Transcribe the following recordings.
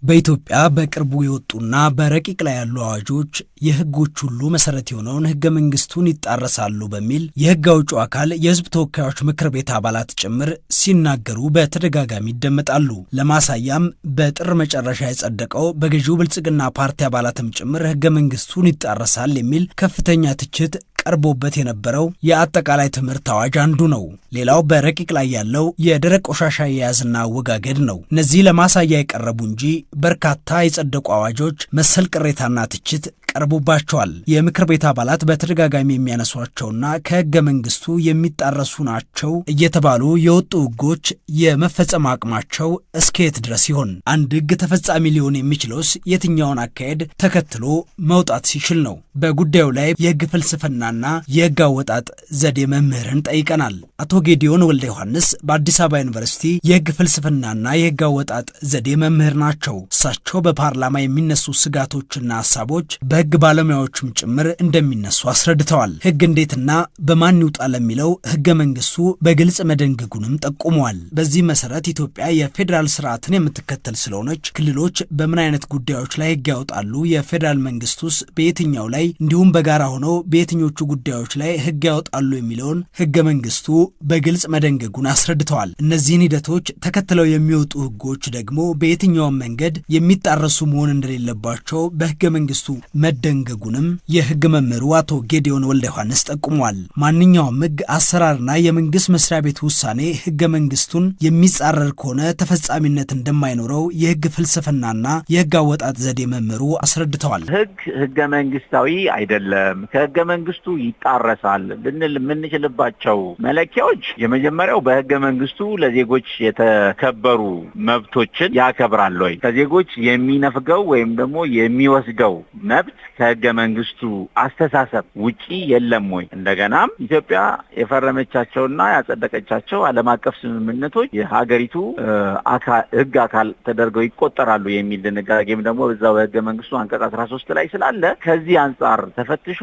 በኢትዮጵያ በቅርቡ የወጡና በረቂቅ ላይ ያሉ አዋጆች የህጎች ሁሉ መሰረት የሆነውን ህገ መንግስቱን ይጣረሳሉ በሚል የህግ አውጪው አካል የህዝብ ተወካዮች ምክር ቤት አባላት ጭምር ሲናገሩ በተደጋጋሚ ይደመጣሉ። ለማሳያም በጥር መጨረሻ የጸደቀው በገዢው ብልጽግና ፓርቲ አባላትም ጭምር ህገ መንግስቱን ይጣረሳል የሚል ከፍተኛ ትችት ቀርቦበት የነበረው የአጠቃላይ ትምህርት አዋጅ አንዱ ነው። ሌላው በረቂቅ ላይ ያለው የደረቅ ቆሻሻ አያያዝና አወጋገድ ነው። እነዚህ ለማሳያ የቀረቡ እንጂ በርካታ የጸደቁ አዋጆች መሰል ቅሬታና ትችት ቀርቦባቸዋል። የምክር ቤት አባላት በተደጋጋሚ የሚያነሷቸውና ከህገ መንግስቱ የሚጣረሱ ናቸው እየተባሉ የወጡ ህጎች የመፈጸም አቅማቸው እስከየት ድረስ ይሆን? አንድ ህግ ተፈጻሚ ሊሆን የሚችለውስ የትኛውን አካሄድ ተከትሎ መውጣት ሲችል ነው? በጉዳዩ ላይ የህግ ፍልስፍናና የህግ አወጣጥ ዘዴ መምህርን ጠይቀናል። አቶ ጌዲዮን ወልደ ዮሐንስ በአዲስ አበባ ዩኒቨርሲቲ የህግ ፍልስፍናና የህግ አወጣጥ ዘዴ መምህር ናቸው። እሳቸው በፓርላማ የሚነሱ ስጋቶችና ሀሳቦች በህግ ባለሙያዎችም ጭምር እንደሚነሱ አስረድተዋል። ህግ እንዴትና በማን ይውጣ ለሚለው ህገ መንግስቱ በግልጽ መደንገጉንም ጠቁመዋል። በዚህ መሰረት ኢትዮጵያ የፌዴራል ስርዓትን የምትከተል ስለሆነች ክልሎች በምን አይነት ጉዳዮች ላይ ህግ ያወጣሉ፣ የፌዴራል መንግስቱስ በየትኛው ላይ እንዲሁም በጋራ ሆነው በየትኞቹ ጉዳዮች ላይ ህግ ያወጣሉ የሚለውን ህገ መንግስቱ በግልጽ መደንገጉን አስረድተዋል። እነዚህን ሂደቶች ተከትለው የሚወጡ ህጎች ደግሞ በየትኛውም መንገድ የሚጣረሱ መሆን እንደሌለባቸው በህገ መንግስቱ መደንገጉንም የህግ መምህሩ አቶ ጌዲዮን ወልደ ዮሐንስ ጠቁመዋል። ማንኛውም ህግ አሰራርና የመንግስት መስሪያ ቤት ውሳኔ ህገ መንግስቱን የሚጻረር ከሆነ ተፈጻሚነት እንደማይኖረው የህግ ፍልስፍናና የህግ አወጣጥ ዘዴ መምህሩ አስረድተዋል። ህገ መንግስታዊ አይደለም፣ ከህገ መንግስቱ ይጣረሳል ልንል የምንችልባቸው መለኪያዎች የመጀመሪያው በህገ መንግስቱ ለዜጎች የተከበሩ መብቶችን ያከብራል ወይ፣ ከዜጎች የሚነፍገው ወይም ደግሞ የሚወስደው መብት ከህገ መንግስቱ አስተሳሰብ ውጪ የለም ወይ፣ እንደገናም ኢትዮጵያ የፈረመቻቸውና ያጸደቀቻቸው ዓለም አቀፍ ስምምነቶች የሀገሪቱ ህግ አካል ተደርገው ይቆጠራሉ የሚል ድንጋጌም ደግሞ በዛው በህገ መንግስቱ አንቀጽ 13 ላይ ስላለ ከዚህ አንጻር ተፈትሾ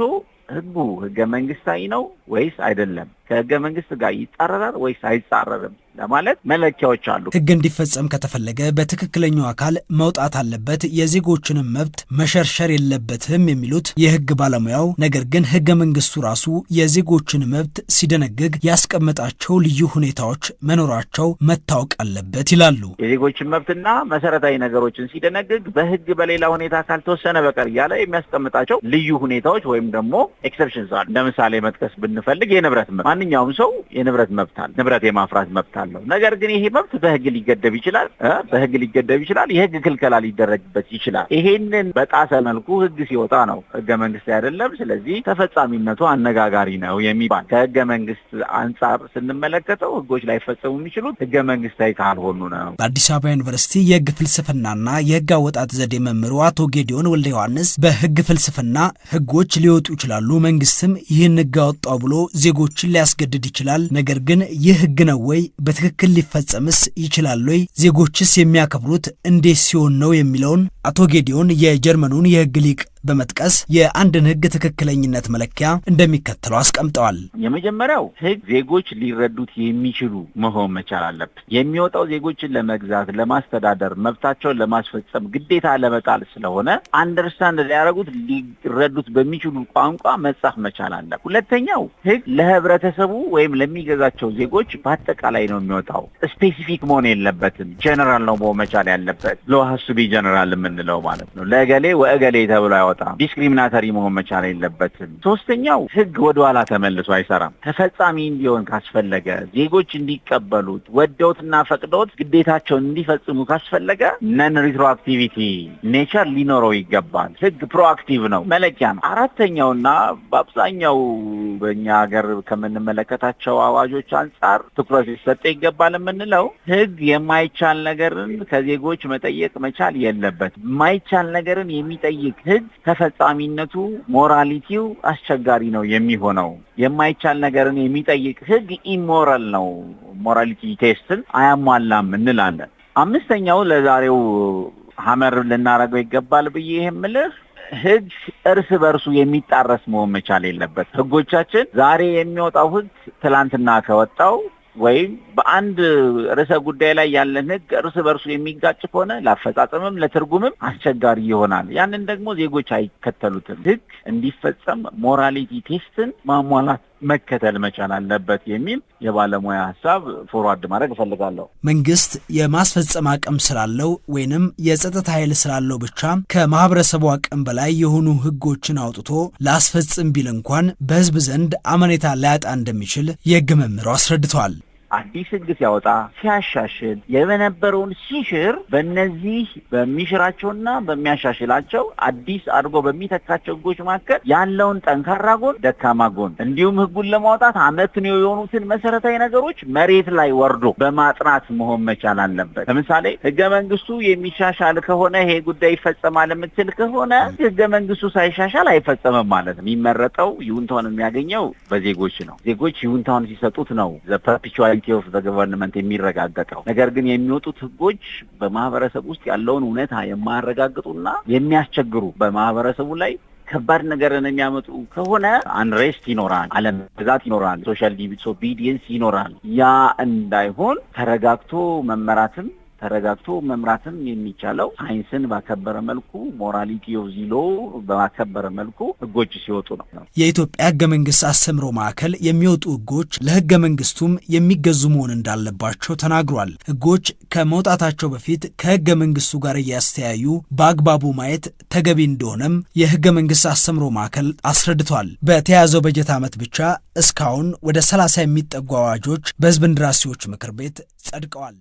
ህጉ ህገ መንግስታዊ ነው ወይስ አይደለም፣ ከህገ መንግስት ጋር ይጣረራል ወይስ አይጣረርም ለማለት መለኪያዎች አሉ። ህግ እንዲፈጸም ከተፈለገ በትክክለኛው አካል መውጣት አለበት፣ የዜጎችንም መብት መሸርሸር የለበትም የሚሉት የህግ ባለሙያው፣ ነገር ግን ህገ መንግስቱ ራሱ የዜጎችን መብት ሲደነግግ ያስቀመጣቸው ልዩ ሁኔታዎች መኖራቸው መታወቅ አለበት ይላሉ። የዜጎችን መብትና መሰረታዊ ነገሮችን ሲደነግግ በህግ በሌላ ሁኔታ ካልተወሰነ በቀር እያለ የሚያስቀምጣቸው ልዩ ሁኔታዎች ወይም ደግሞ ኤክሰፕሽንስ አሉ። ለምሳሌ መጥቀስ ብንፈልግ የንብረት መብት፣ ማንኛውም ሰው የንብረት መብት አለ፣ ንብረት የማፍራት መብት አለው። ነገር ግን ይሄ መብት በህግ ሊገደብ ይችላል፣ የህግ ክልከላ ሊደረግበት ይችላል። ይሄንን በጣሰ መልኩ ህግ ሲወጣ ነው ህገ መንግስታዊ አይደለም፣ ስለዚህ ተፈጻሚነቱ አነጋጋሪ ነው የሚባል። ከህገ መንግስት አንጻር ስንመለከተው ህጎች ላይፈጸሙ የሚችሉት ህገ መንግስታዊ ካልሆኑ ነው። በአዲስ አበባ ዩኒቨርሲቲ የህግ ፍልስፍናና የህግ አወጣጥ ዘዴ መምህሩ አቶ ጌዲዮን ወልደ ዮሐንስ በህግ ፍልስፍና ህጎች ሊወጡ ይችላሉ፣ መንግስትም ይህን ህግ አወጣው ብሎ ዜጎችን ሊያስገድድ ይችላል። ነገር ግን ይህ ህግ ነው ወይ? በትክክል ሊፈጸምስ ይችላል ወይ? ዜጎችስ የሚያከብሩት እንዴት ሲሆን ነው የሚለውን አቶ ጌዲዮን የጀርመኑን የህግ ሊቅ በመጥቀስ የአንድን ህግ ትክክለኝነት መለኪያ እንደሚከተለው አስቀምጠዋል። የመጀመሪያው ህግ ዜጎች ሊረዱት የሚችሉ መሆን መቻል አለበት። የሚወጣው ዜጎችን ለመግዛት፣ ለማስተዳደር፣ መብታቸውን ለማስፈጸም ግዴታ ለመጣል ስለሆነ አንደርስታንድ ሊያደርጉት ሊረዱት በሚችሉ ቋንቋ መጻፍ መቻል አለበት። ሁለተኛው ህግ ለህብረተሰቡ ወይም ለሚገዛቸው ዜጎች በአጠቃላይ ነው የሚወጣው። ስፔሲፊክ መሆን የለበትም። ጀነራል ነው መሆን መቻል ያለበት። ሎ ሃዝ ቱ ቢ ጀነራል የምንለው ማለት ነው። ለገሌ ወእገሌ ተብሎ ዲስክሪሚናተሪ መሆን መቻል የለበትም። ሶስተኛው ህግ ወደ ኋላ ተመልሶ አይሰራም። ተፈጻሚ እንዲሆን ካስፈለገ፣ ዜጎች እንዲቀበሉት ወደውትና ፈቅደውት ግዴታቸውን እንዲፈጽሙ ካስፈለገ ነን ሪትሮአክቲቪቲ ኔቸር ሊኖረው ይገባል። ህግ ፕሮአክቲቭ ነው፣ መለኪያ ነው። አራተኛውና በአብዛኛው በእኛ ሀገር ከምንመለከታቸው አዋጆች አንጻር ትኩረት ሊሰጥ ይገባል የምንለው ህግ የማይቻል ነገርን ከዜጎች መጠየቅ መቻል የለበትም። የማይቻል ነገርን የሚጠይቅ ህግ ተፈጻሚነቱ ሞራሊቲው አስቸጋሪ ነው የሚሆነው። የማይቻል ነገርን የሚጠይቅ ህግ ኢሞራል ነው፣ ሞራሊቲ ቴስትን አያሟላም እንላለን። አምስተኛው ለዛሬው ሀመር ልናረገው ይገባል ብዬ የምልህ ህግ እርስ በርሱ የሚጣረስ መሆን መቻል የለበት። ህጎቻችን ዛሬ የሚወጣው ህግ ትላንትና ከወጣው ወይም በአንድ ርዕሰ ጉዳይ ላይ ያለን ህግ እርስ በርሱ የሚጋጭ ከሆነ ለአፈጻጸምም ለትርጉምም አስቸጋሪ ይሆናል። ያንን ደግሞ ዜጎች አይከተሉትም። ህግ እንዲፈጸም ሞራሊቲ ቴስትን ማሟላት መከተል መቻል አለበት የሚል የባለሙያ ሐሳብ ፎርዋርድ ማድረግ እፈልጋለሁ። መንግስት የማስፈጸም አቅም ስላለው ወይንም የጸጥታ ኃይል ስላለው ብቻ ከማህበረሰቡ አቅም በላይ የሆኑ ህጎችን አውጥቶ ላስፈጽም ቢል እንኳን በህዝብ ዘንድ አመኔታ ሊያጣ እንደሚችል የህግ መምህሩ አስረድተዋል። አዲስ ህግ ሲያወጣ ሲያሻሽል የነበረውን ሲሽር በእነዚህ በሚሽራቸውና በሚያሻሽላቸው አዲስ አድርጎ በሚተካቸው ህጎች መካከል ያለውን ጠንካራ ጎን፣ ደካማ ጎን እንዲሁም ህጉን ለማውጣት አመክንዮ የሆኑትን መሰረታዊ ነገሮች መሬት ላይ ወርዶ በማጥናት መሆን መቻል አለበት። ለምሳሌ ህገ መንግስቱ የሚሻሻል ከሆነ ይሄ ጉዳይ ይፈጸማል የምትል ከሆነ ህገ መንግስቱ ሳይሻሻል አይፈጸምም ማለት ነው። የሚመረጠው ይሁንታውን የሚያገኘው በዜጎች ነው። ዜጎች ይሁንታውን ሲሰጡት ነው ፐርፔቹዋሊቲ ኦፍ ዘ ገቨርንመንት የሚረጋገጠው። ነገር ግን የሚወጡት ህጎች በማህበረሰብ ውስጥ ያለውን እውነታ የማያረጋግጡና የሚያስቸግሩ በማህበረሰቡ ላይ ከባድ ነገርን የሚያመጡ ከሆነ አንሬስት ይኖራል፣ አለመግዛት ይኖራል፣ ሶሻል ዲስኦቢዲየንስ ይኖራል። ያ እንዳይሆን ተረጋግቶ መምራትም የሚቻለው ሳይንስን ባከበረ መልኩ ሞራሊቲ ኦፍ ዘ ሎው ባከበረ መልኩ ህጎች ሲወጡ ነው። የኢትዮጵያ ህገ መንግስት አስተምሮ ማዕከል የሚወጡ ህጎች ለህገ መንግስቱም የሚገዙ መሆን እንዳለባቸው ተናግሯል። ህጎች ከመውጣታቸው በፊት ከህገ መንግስቱ ጋር እያስተያዩ በአግባቡ ማየት ተገቢ እንደሆነም የህገ መንግስት አስተምሮ ማዕከል አስረድቷል። በተያዘው በጀት ዓመት ብቻ እስካሁን ወደ 30 የሚጠጉ አዋጆች በህዝብ እንደራሴዎች ምክር ቤት ጸድቀዋል።